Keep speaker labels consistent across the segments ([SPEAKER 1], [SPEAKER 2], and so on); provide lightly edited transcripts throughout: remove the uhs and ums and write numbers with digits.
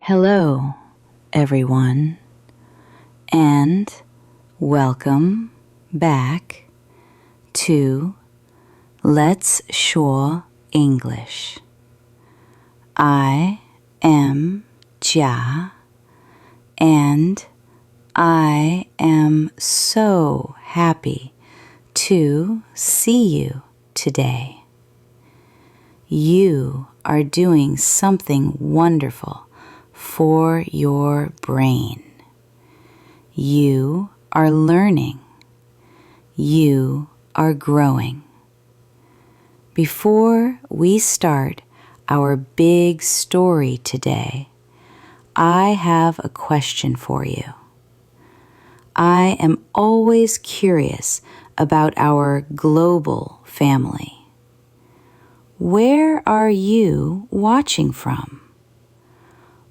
[SPEAKER 1] Hello, everyone, and welcome back to Let's Shuō English. I am Jia, and I am so happy to see you today. You are doing something wonderful for your brain. You are learning. You are growing. Before we start our big story today, I have a question for you. I am always curious about our global family. Where are you watching from?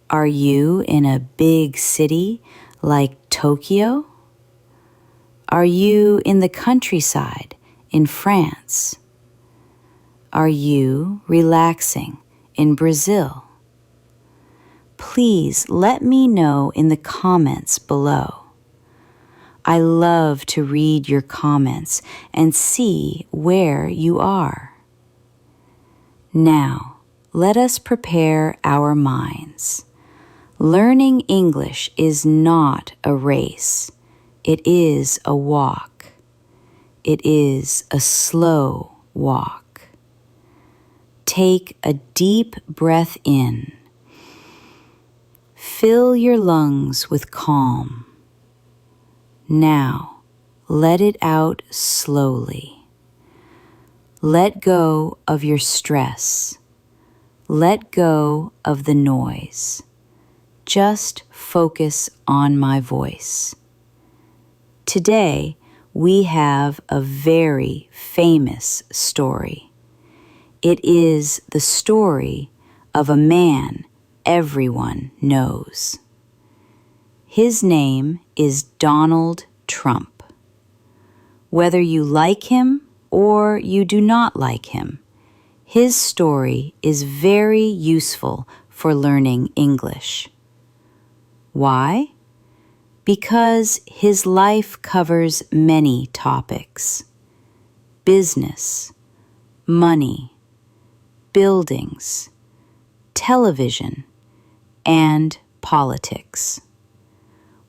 [SPEAKER 1] Are you in a big city like Tokyo? Are you in the countryside in France? Are you relaxing in Brazil? Please let me know in the comments below. I love to read your comments and see where you are. Now, let us prepare our minds. Learning English is not a race. It is a walk. It is a slow walk. Take a deep breath in. Fill your lungs with calm. Now, let it out slowly. Let go of your stress. Let go of the noise. Just focus on my voice. Today, we have a very famous story. It is the story of a man everyone knows. His name is Donald Trump. Whether you like him or you do not like him, his story is very useful for learning English. Why? Because his life covers many topics: business, money, buildings, television, and politics.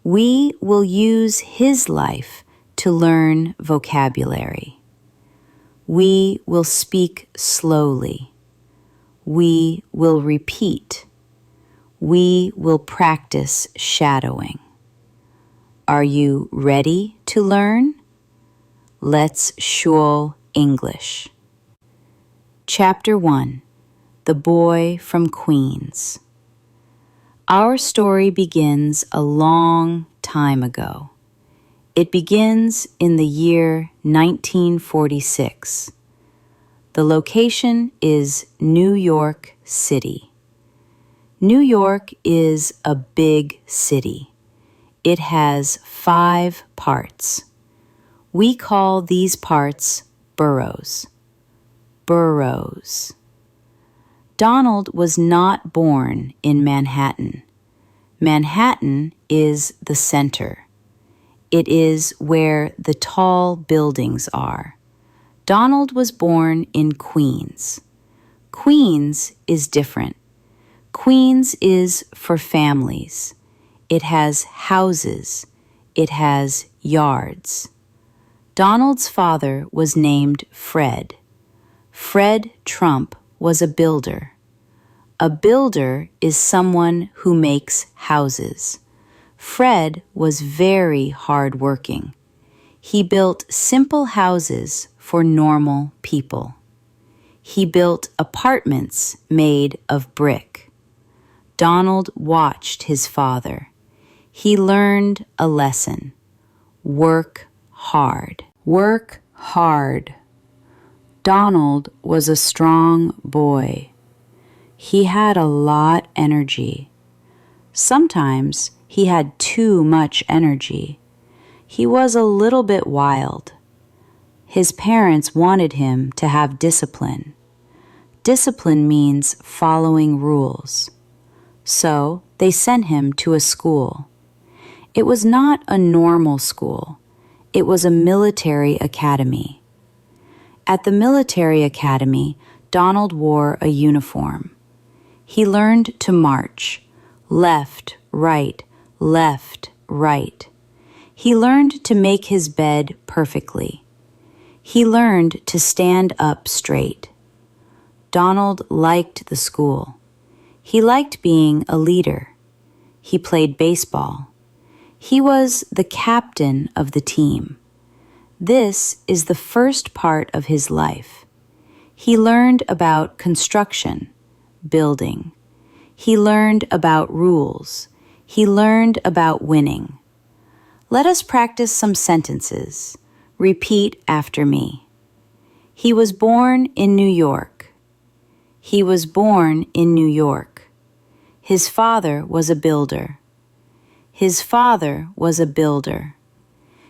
[SPEAKER 1] We will use his life to learn vocabulary. We will speak slowly. We will repeat. We will practice shadowing. Are you ready to learn? Let's Shuō English. Chapter 1. The Boy from Queens. Our story begins a long time ago. It begins in the year 1946. The location is New York City. New York is a big city. It has 5 parts. We call these parts boroughs. Boroughs. Donald was not born in Manhattan. Manhattan is the center. It is where the tall buildings are. Donald was born in Queens. Queens is different. Queens is for families. It has houses. It has yards. Donald's father was named Fred. Fred Trump was a builder. A builder is someone who makes houses. Fred was very hardworking. He built simple houses for normal people. He built apartments made of brick. Donald watched his father. He learned a lesson. Work hard. Work hard. Donald was a strong boy. He had a lot energy. Sometimes he had too much energy. He was a little bit wild. His parents wanted him to have discipline. Discipline means following rules. So they sent him to a school. It was not a normal school. It was a military academy. At the military academy, Donald wore a uniform. He learned to march, left, right, left, right. He learned to make his bed perfectly. He learned to stand up straight. Donald liked the school. He liked being a leader. He played baseball. He was the captain of the team. This is the first part of his life. He learned about construction, building. He learned about rules. He learned about winning. Let us practice some sentences. Repeat after me. He was born in New York. He was born in New York. His father was a builder. His father was a builder.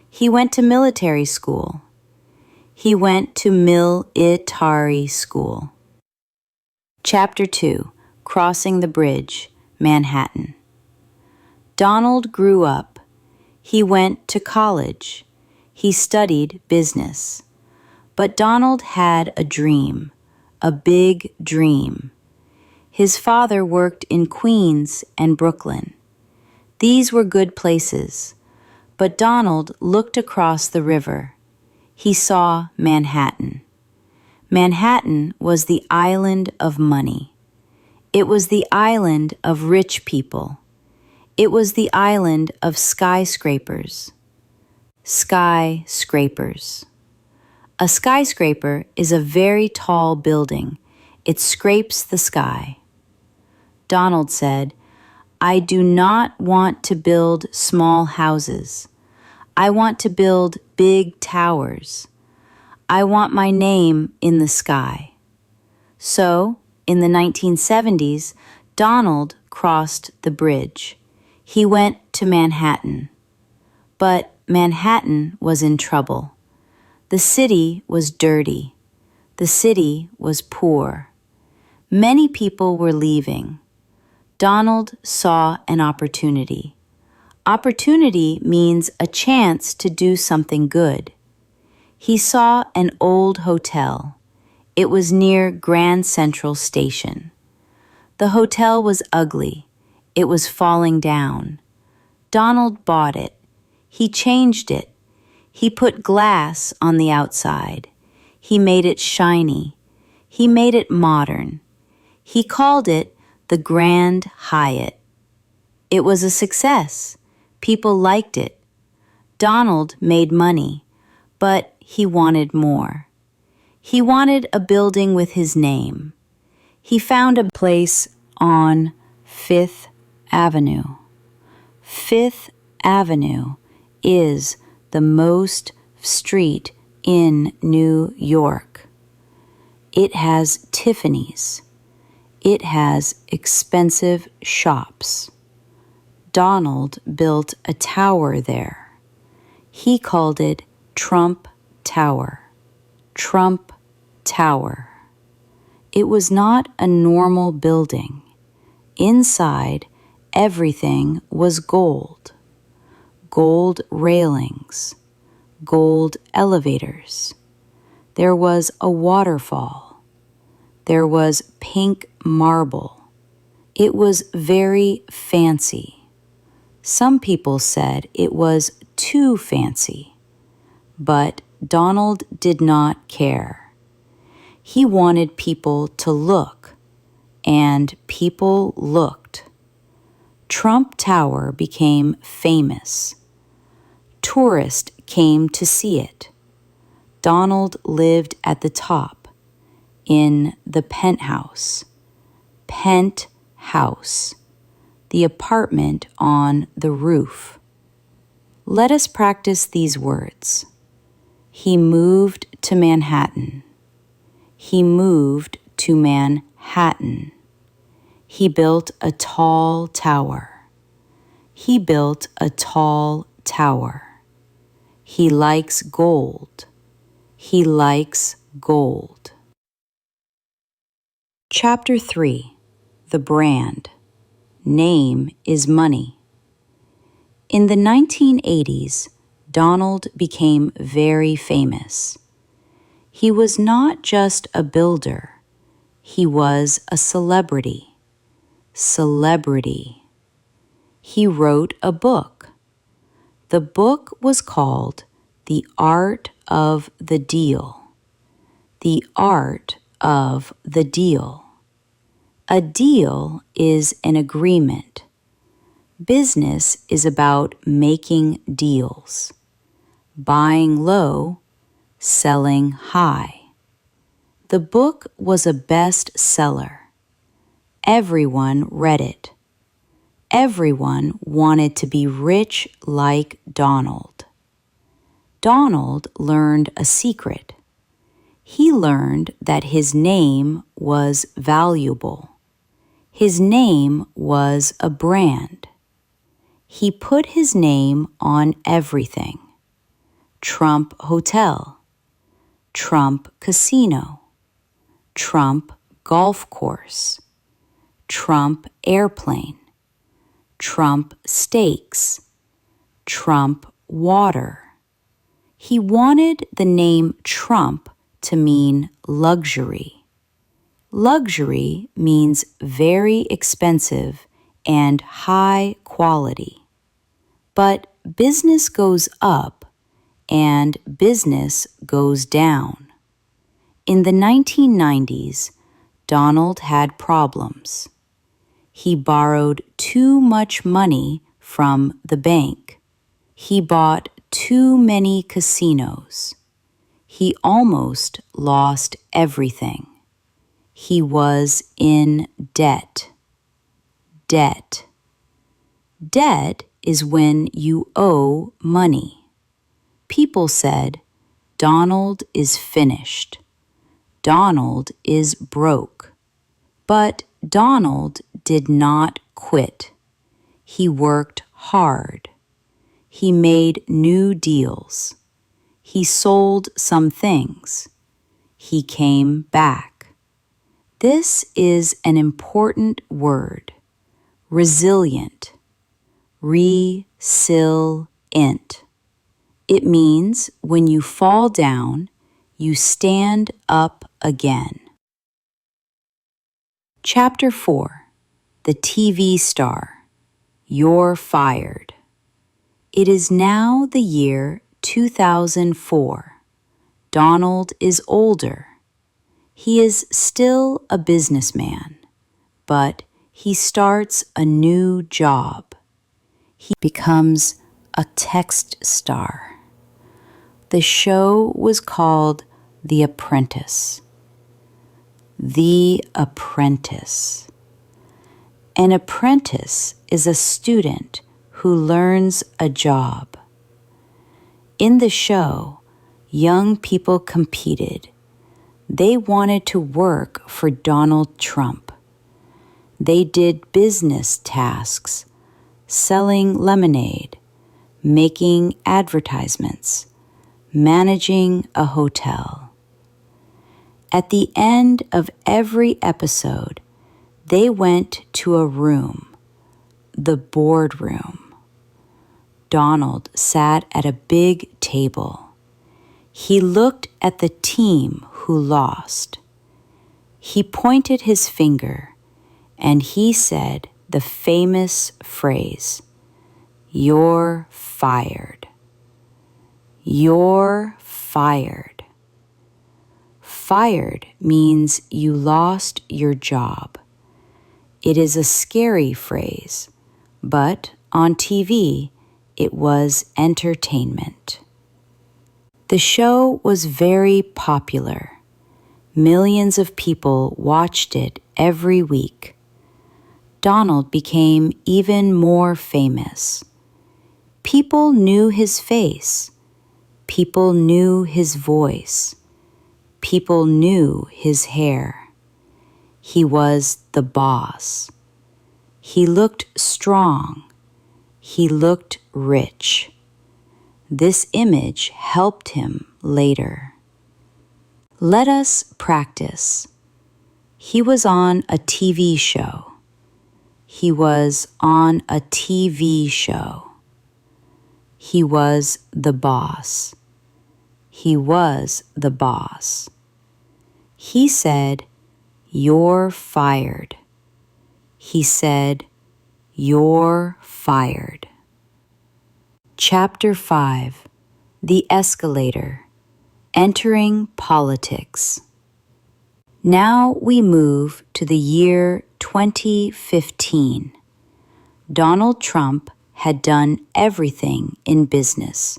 [SPEAKER 1] He went to military school. He went to military school. Chapter 2, Crossing the Bridge, Manhattan. Donald grew up. He went to college. He studied business. But Donald had a dream, a big dream. His father worked in Queens and Brooklyn. These were good places. But Donald looked across the river. He saw Manhattan. Manhattan was the island of money. It was the island of rich people. It was the island of skyscrapers. Skyscrapers. A skyscraper is a very tall building. It scrapes the sky. Donald said, I do not want to build small houses. I want to build big towers. I want my name in the sky. So, in the 1970s, Donald crossed the bridge. He went to Manhattan. But Manhattan was in trouble. The city was dirty. The city was poor. Many people were leaving. Donald saw an opportunity. Opportunity means a chance to do something good. He saw an old hotel. It was near Grand Central Station. The hotel was ugly. It was falling down. Donald bought it. He changed it. He put glass on the outside. He made it shiny. He made it modern. He called it the Grand Hyatt. It was a success. People liked it. Donald made money, but he wanted more. He wanted a building with his name. He found a place on Fifth Avenue. Fifth Avenue is the most street in New York. It has Tiffany's. It has expensive shops. Donald built a tower there. He called it Trump Tower. Trump Tower. It was not a normal building. Inside, everything was gold. Gold railings. Gold elevators. There was a waterfall. There was pink marble. It was very fancy. Some people said it was too fancy. But Donald did not care. He wanted people to look, and people looked. Trump Tower became famous. Tourists came to see it. Donald lived at the top, in the penthouse. Penthouse, the apartment on the roof. Let us practice these words. He moved to Manhattan. He moved to Manhattan. He built a tall tower. He built a tall tower. He likes gold. He likes gold. Chapter 3, The Brand. name is money. In the 1980s, Donald became very famous. He was not just a builder. He was a celebrity. Celebrity. He wrote a book. The book was called The Art of the Deal. The Art of the Deal. A deal is an agreement. Business is about making deals. Buying low, selling high. The book was a bestseller. Everyone read it. Everyone wanted to be rich like Donald. Donald learned a secret. He learned that his name was valuable. His name was a brand. He put his name on everything. Trump Hotel, Trump Casino, Trump Golf Course, Trump Airplane, Trump Steaks, Trump Water. He wanted the name Trump to mean luxury. Luxury means very expensive and high quality. But business goes up and business goes down. In the 1990s, Donald had problems. He borrowed too much money from the bank. He bought too many casinos. He almost lost everything. He was in debt. Debt. Debt is when you owe money. People said, Donald is finished. Donald is broke. But Donald did not quit. He worked hard. He made new deals. He sold some things. He came back. This is an important word. Resilient. Re-sil-ient. It means when you fall down, you stand up again. Chapter 4. The TV Star. You're Fired. It is now the year 2004. Donald is older. He is still a businessman, but he starts a new job. He becomes a text star. The show was called The Apprentice. The Apprentice. An apprentice is a student who learns a job. In the show, young people competed. They wanted to work for Donald Trump. They did business tasks, selling lemonade, making advertisements, managing a hotel. At the end of every episode, they went to a room, the boardroom. Donald sat at a big table. He looked at the team who lost. He pointed his finger and he said the famous phrase, "You're fired. You're fired." Fired means you lost your job. It is a scary phrase, but on TV, it was entertainment. The show was very popular. Millions of people watched it every week. Donald became even more famous. People knew his face. People knew his voice. People knew his hair. He was the boss. He looked strong. He looked rich. This image helped him later. Let us practice. He was on a TV show. He was on a TV show. He was the boss. He was the boss. He said, "You're fired." He said, "You're fired." Chapter 5, The Escalator, Entering Politics. Now we move to the year 2015. Donald Trump had done everything in business.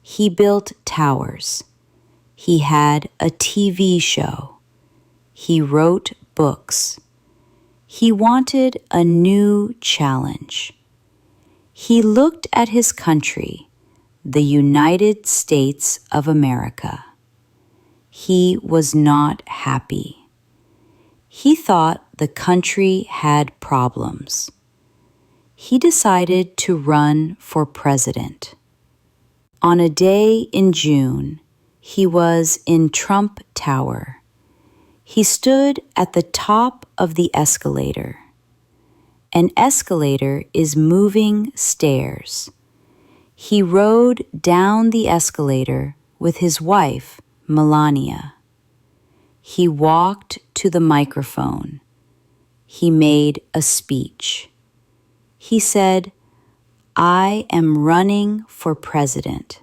[SPEAKER 1] He built towers. He had a TV show. He wrote books. He wanted a new challenge. He looked at his country, the United States of America. He was not happy. He thought the country had problems. He decided to run for president. On a day in June, he was in Trump Tower. He stood at the top of the escalator. An escalator is moving stairs. He rode down the escalator with his wife, Melania. He walked to the microphone. He made a speech. He said, "I am running for president."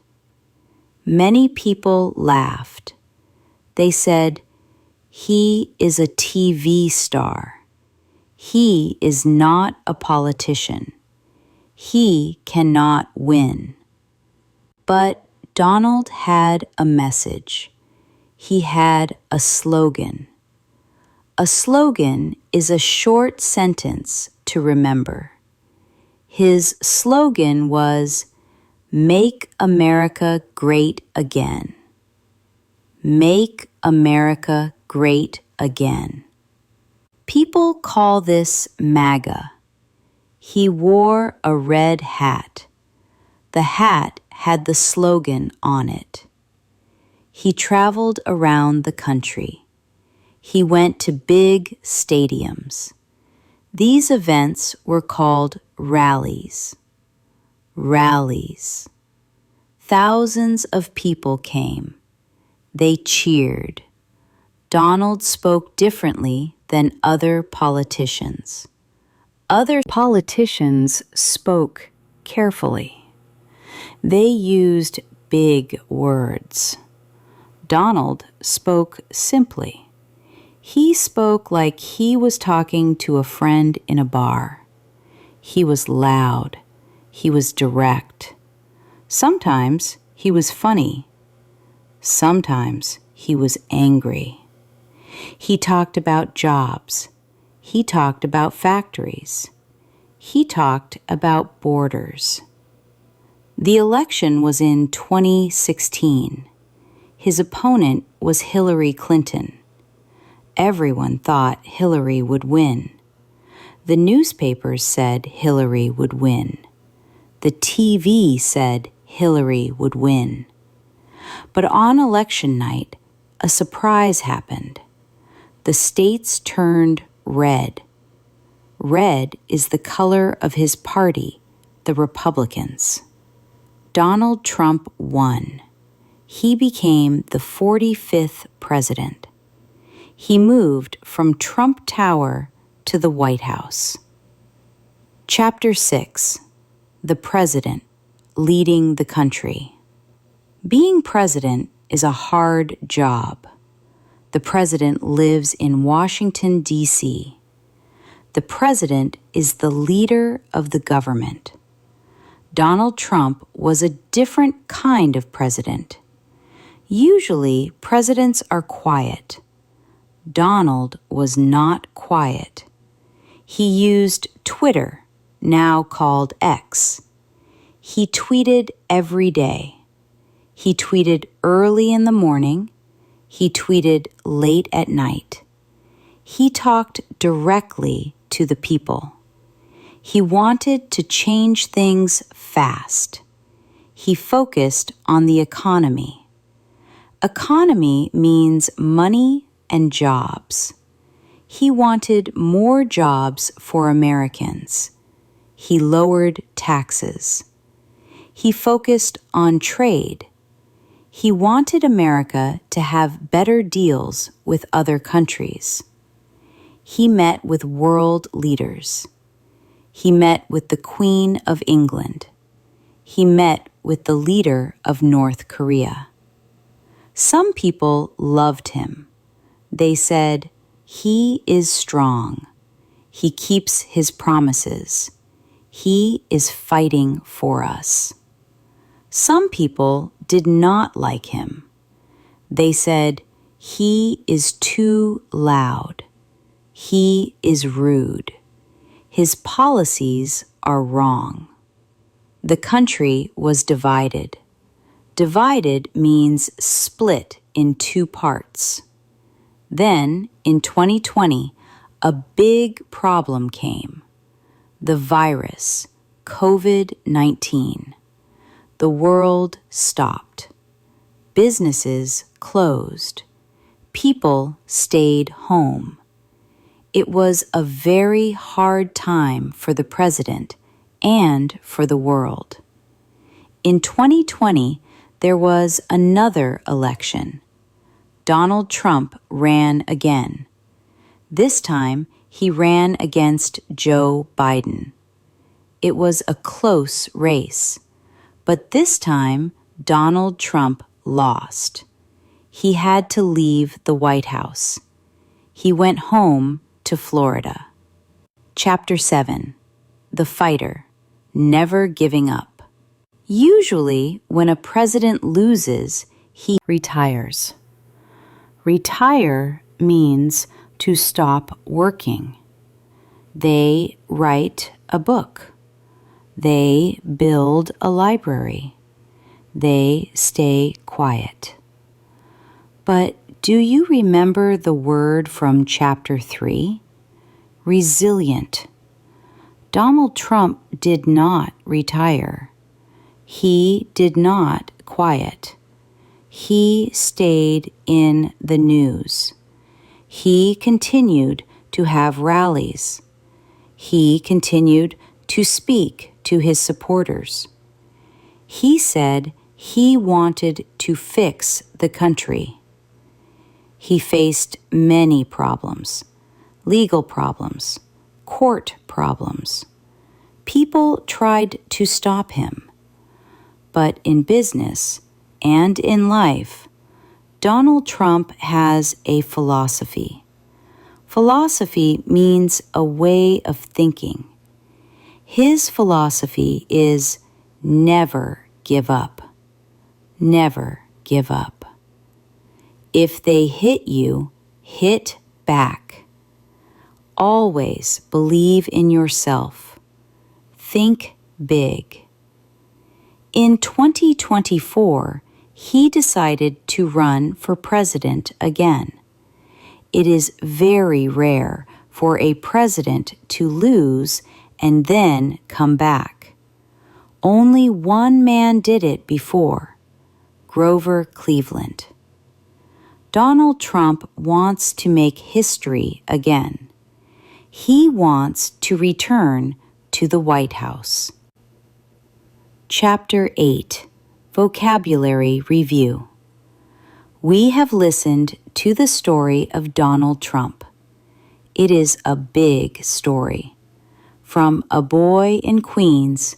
[SPEAKER 1] Many people laughed. They said, "He is a TV star. He is not a politician. He cannot win." But Donald had a message. He had a slogan. A slogan is a short sentence to remember. His slogan was, "Make America Great Again." Make America Great Again. People call this MAGA. He wore a red hat. The hat had the slogan on it. He traveled around the country. He went to big stadiums. These events were called rallies. Rallies. Thousands of people came. They cheered. Donald spoke differently than other politicians. Other politicians spoke carefully. They used big words. Donald spoke simply. He spoke like he was talking to a friend in a bar. He was loud. He was direct. Sometimes he was funny. Sometimes he was angry. He talked about jobs. He talked about factories. He talked about borders. The election was in 2016. His opponent was Hillary Clinton. Everyone thought Hillary would win. The newspapers said Hillary would win. The TV said Hillary would win. But on election night, a surprise happened. The states turned red. Red is the color of his party, the Republicans. Donald Trump won. He became the 45th president. He moved from Trump Tower to the White House. Chapter 6, The President, Leading the Country. Being president is a hard job. The president lives in Washington, D.C. The president is the leader of the government. Donald Trump was a different kind of president. Usually, presidents are quiet. Donald was not quiet. He used Twitter, now called X. He tweeted every day. He tweeted early in the morning. He tweeted late at night. He talked directly to the people. He wanted to change things fast. He focused on the economy. Economy means money and jobs. he wanted more jobs for Americans. He lowered taxes. He focused on trade. He wanted America to have better deals with other countries. He met with world leaders. He met with the Queen of England. He met with the leader of North Korea. Some people loved him. They said, "He is strong. He keeps his promises. He is fighting for us." Some people did not like him. They said, "He is too loud. He is rude. His policies are wrong." The country was divided. Divided means split in two parts. Then, in 2020, a big problem came. The virus, COVID-19. The world stopped. Businesses closed. People stayed home. It was a very hard time for the president and for the world. In 2020, there was another election. Donald Trump ran again. This time, he ran against Joe Biden. It was a close race, but this time, Donald Trump lost. He had to leave the White House. He went home to Florida. Chapter 7. The Fighter, Never Giving Up. Usually, when a president loses, he retires. Retire means to stop working. They write a book. They build a library. They stay quiet. But do you remember the word from Chapter 3? Resilient. Donald Trump did not retire. He did not quiet. He stayed in the news. He continued to have rallies. He continued to speak to his supporters. He said he wanted to fix the country. He faced many problems, legal problems, court problems. People tried to stop him. But in business and in life, Donald Trump has a philosophy. Philosophy means a way of thinking. His philosophy is never give up. Never give up. If they hit you, hit back. Always believe in yourself. Think big. In 2024, he decided to run for president again. It is very rare for a president to lose and then come back. Only one man did it before, Grover Cleveland. Donald Trump wants to make history again. He wants to return to the White House. Chapter 8. Vocabulary Review. We have listened to the story of Donald Trump. It is a big story. From a boy in Queens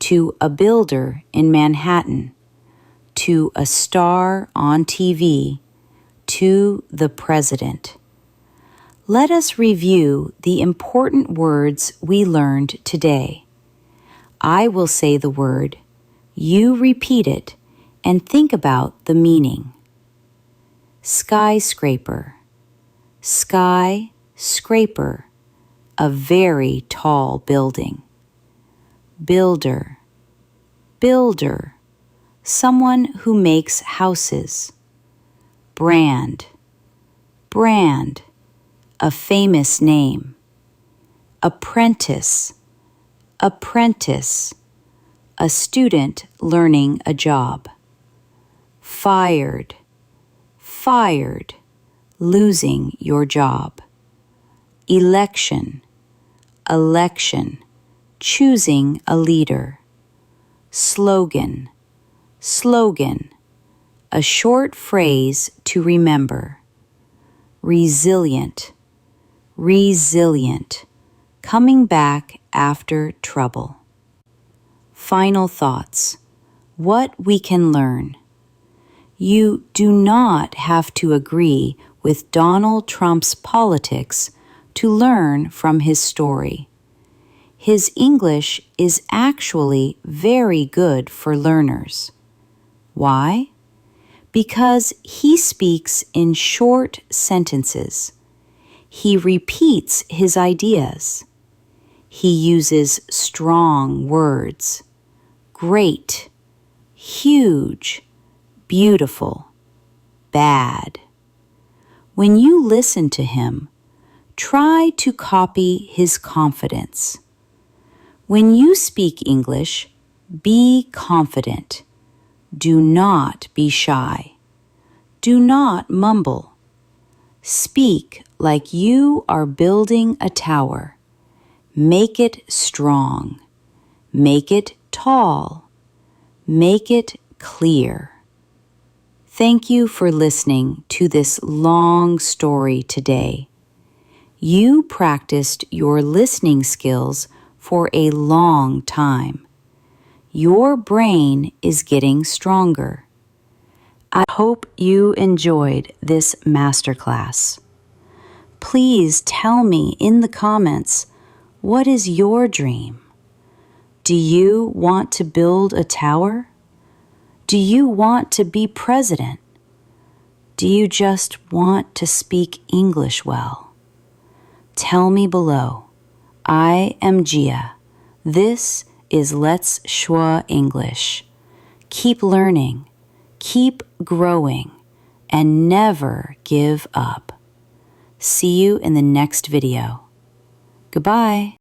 [SPEAKER 1] to a builder in Manhattan to a star on TV to the president. Let us review the important words we learned today. I will say the word, you repeat it, and think about the meaning. Skyscraper. Skyscraper, a very tall building. Builder. Builder, someone who makes houses. Brand. Brand, a famous name. Apprentice. Apprentice, a student learning a job. Fired. Fired, losing your job. election, election, choosing a leader. Slogan, slogan, a short phrase to remember. Resilient, resilient, coming back after trouble. Final thoughts. What we can learn. You do not have to agree with Donald Trump's politics to learn from his story. His English is actually very good for learners. Why? Because he speaks in short sentences. He repeats his ideas. He uses strong words. Great, huge, beautiful, bad. When you listen to him, try to copy his confidence. When you speak English, be confident. Do not be shy. Do not mumble. Speak like you are building a tower. Make it strong. Make it tall. Make it clear. Thank you for listening to this long story today. You practiced your listening skills for a long time. Your brain is getting stronger. I hope you enjoyed this masterclass. Please tell me in the comments, what is your dream? Do you want to build a tower? Do you want to be president? Do you just want to speak English well? Tell me below. I am Gia. This is Let's Shuō English. Keep learning, keep growing, and never give up. See you in the next video. Goodbye.